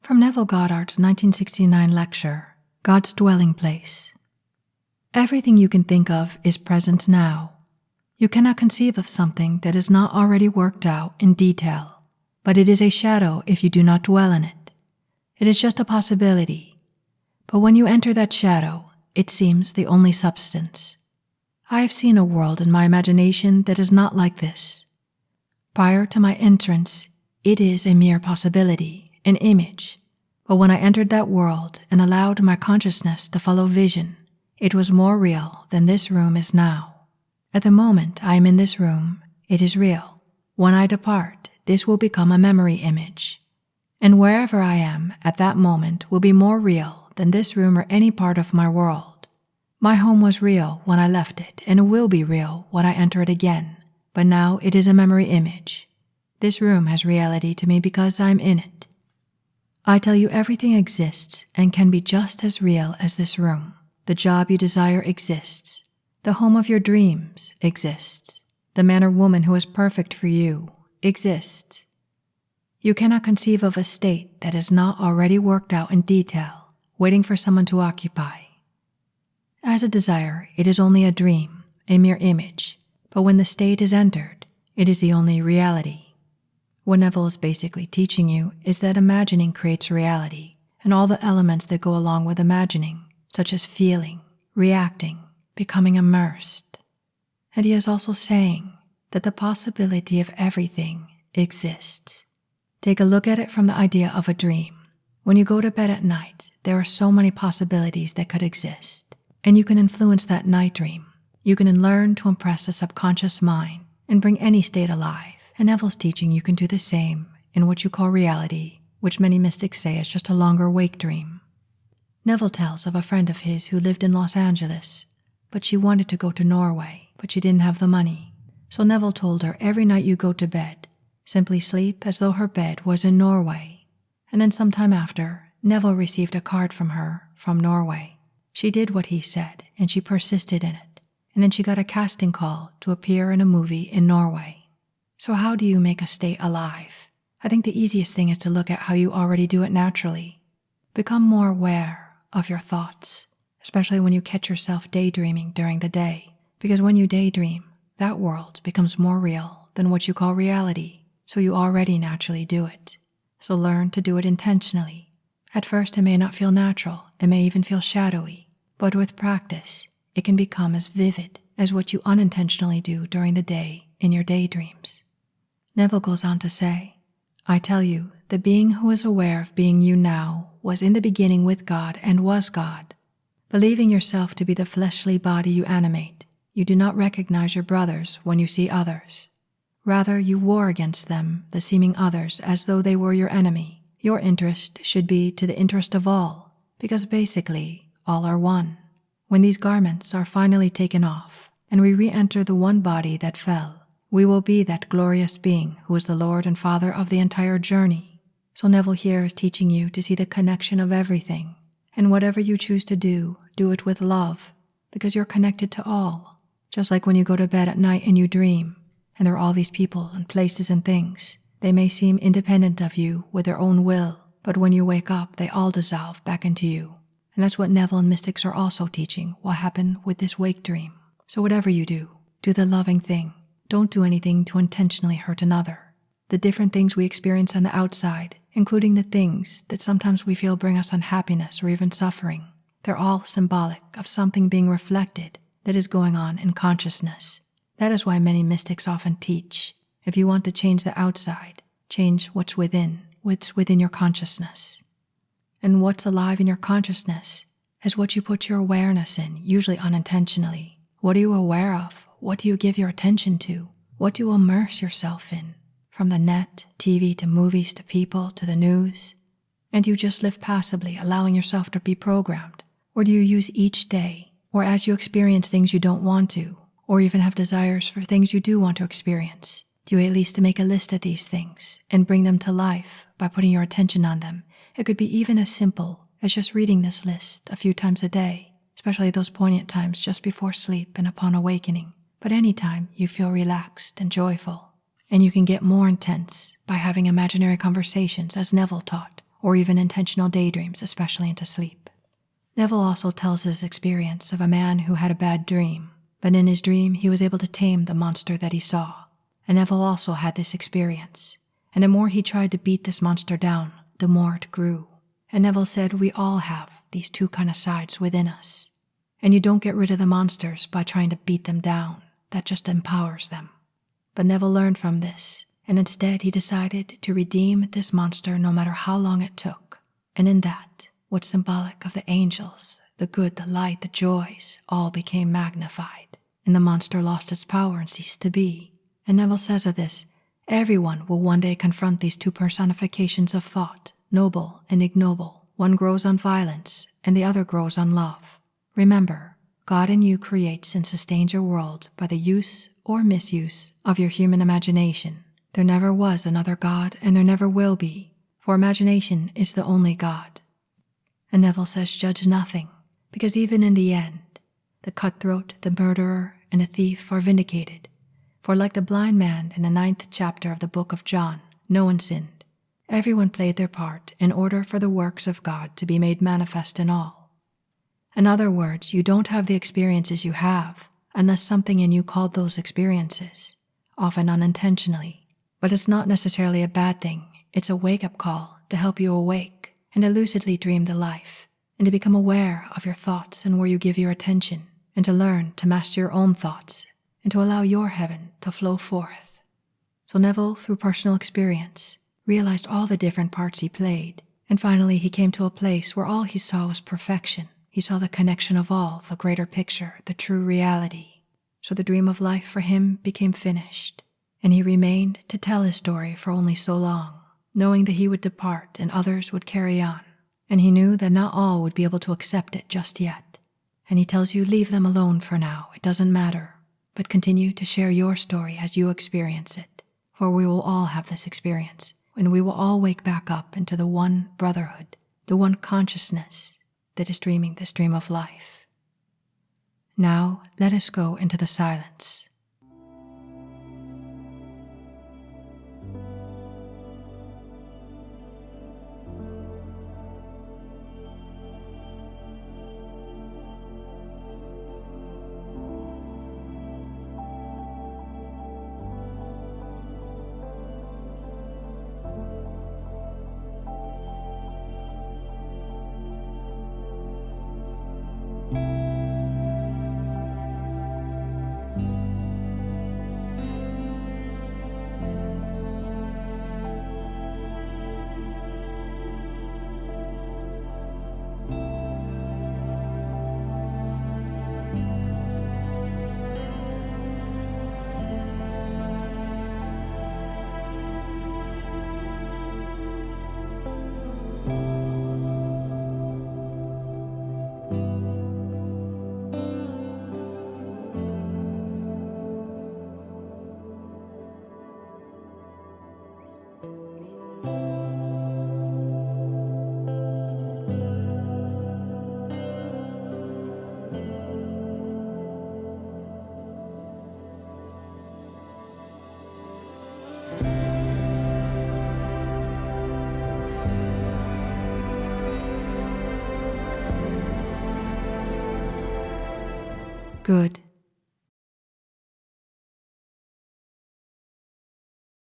From Neville Goddard's 1969 lecture, God's Dwelling Place. Everything you can think of is present now. You cannot conceive of something that is not already worked out in detail, but it is a shadow if you do not dwell in it. It is just a possibility, but when you enter that shadow, it seems the only substance. I have seen a world in my imagination that is not like this. Prior to my entrance, it is a mere possibility, an image, but when I entered that world and allowed my consciousness to follow vision, it was more real than this room is now. At the moment I am in this room, it is real. When I depart, this will become a memory image. And wherever I am at that moment will be more real than this room or any part of my world. My home was real when I left it, and it will be real when I enter it again, but now it is a memory image. This room has reality to me because I am in it. I tell you, everything exists and can be just as real as this room. The job you desire exists. The home of your dreams exists. The man or woman who is perfect for you exists. You cannot conceive of a state that is not already worked out in detail, waiting for someone to occupy. As a desire, it is only a dream, a mere image, but when the state is entered, it is the only reality. What Neville is basically teaching you is that imagining creates reality, and all the elements that go along with imagining, such as feeling, reacting, becoming immersed. And he is also saying that the possibility of everything exists. Take a look at it from the idea of a dream. When you go to bed at night, there are so many possibilities that could exist, and you can influence that night dream. You can learn to impress the subconscious mind and bring any state alive. And Neville's teaching you can do the same in what you call reality, which many mystics say is just a longer wake dream. Neville tells of a friend of his who lived in Los Angeles, but she wanted to go to Norway, but she didn't have the money. So Neville told her, every night you go to bed, simply sleep as though her bed was in Norway. And then sometime after, Neville received a card from her from Norway. She did what he said, and she persisted in it. And then she got a casting call to appear in a movie in Norway. So how do you make a state alive? I think the easiest thing is to look at how you already do it naturally. Become more aware of your thoughts, especially when you catch yourself daydreaming during the day. Because when you daydream, that world becomes more real than what you call reality, so you already naturally do it. So learn to do it intentionally. At first it may not feel natural, it may even feel shadowy, but with practice, it can become as vivid as what you unintentionally do during the day in your daydreams. Neville goes on to say, I tell you, the being who is aware of being you now was in the beginning with God and was God. Believing yourself to be the fleshly body you animate, you do not recognize your brothers when you see others. Rather, you war against them, the seeming others, as though they were your enemy. Your interest should be to the interest of all, because basically, all are one. When these garments are finally taken off, and we re-enter the one body that fell, we will be that glorious being who is the Lord and Father of the entire journey. So Neville here is teaching you to see the connection of everything, and whatever you choose to do it with love, because you're connected to all. Just like when you go to bed at night and you dream, and there are all these people and places and things. They may seem independent of you with their own will, but when you wake up, they all dissolve back into you. And that's what Neville and mystics are also teaching will happen with this wake dream. So whatever you do the loving thing. Don't do anything to intentionally hurt another. The different things we experience on the outside, including the things that sometimes we feel bring us unhappiness or even suffering, they're all symbolic of something being reflected that is going on in consciousness. That is why many mystics often teach, if you want to change the outside, change what's within your consciousness. And what's alive in your consciousness is what you put your awareness in, usually unintentionally. What are you aware of? What do you give your attention to? What do you immerse yourself in? From the net, TV to movies to people to the news? And you just live passively, allowing yourself to be programmed? Or do you use each day, or as you experience things you don't want to, or even have desires for things you do want to experience? Do you at least make a list of these things and bring them to life by putting your attention on them? It could be even as simple as just reading this list a few times a day, especially those poignant times just before sleep and upon awakening. But anytime you feel relaxed and joyful. And you can get more intense by having imaginary conversations as Neville taught, or even intentional daydreams, especially into sleep. Neville also tells his experience of a man who had a bad dream, but in his dream he was able to tame the monster that he saw. And Neville also had this experience, and the more he tried to beat this monster down, the more it grew. And Neville said we all have these two kind of sides within us. And you don't get rid of the monsters by trying to beat them down. That just empowers them. But Neville learned from this, and instead he decided to redeem this monster no matter how long it took. And in that, what's symbolic of the angels, the good, the light, the joys, all became magnified. And the monster lost its power and ceased to be. And Neville says of this, everyone will one day confront these two personifications of thought, noble and ignoble. One grows on violence, and the other grows on love. Remember, God in you creates and sustains your world by the use or misuse of your human imagination. There never was another God, and there never will be, for imagination is the only God. And Neville says, judge nothing, because even in the end, the cutthroat, the murderer, and the thief are vindicated. For like the blind man in the 9th chapter of the book of John, no one sinned. Everyone played their part in order for the works of God to be made manifest in all. In other words, you don't have the experiences you have unless something in you called those experiences, often unintentionally. But it's not necessarily a bad thing. It's a wake-up call to help you awake and to lucidly dream the life, and to become aware of your thoughts and where you give your attention, and to learn to master your own thoughts and to allow your heaven to flow forth. So Neville, through personal experience, realized all the different parts he played, and finally he came to a place where all he saw was perfection. He saw the connection of all, the greater picture, the true reality. So the dream of life for him became finished, and he remained to tell his story for only so long, knowing that he would depart and others would carry on, and he knew that not all would be able to accept it just yet. And he tells you, leave them alone for now, it doesn't matter, but continue to share your story as you experience it, for we will all have this experience, and we will all wake back up into the one brotherhood, the one consciousness that is dreaming this dream of life. Now, let us go into the silence. Good.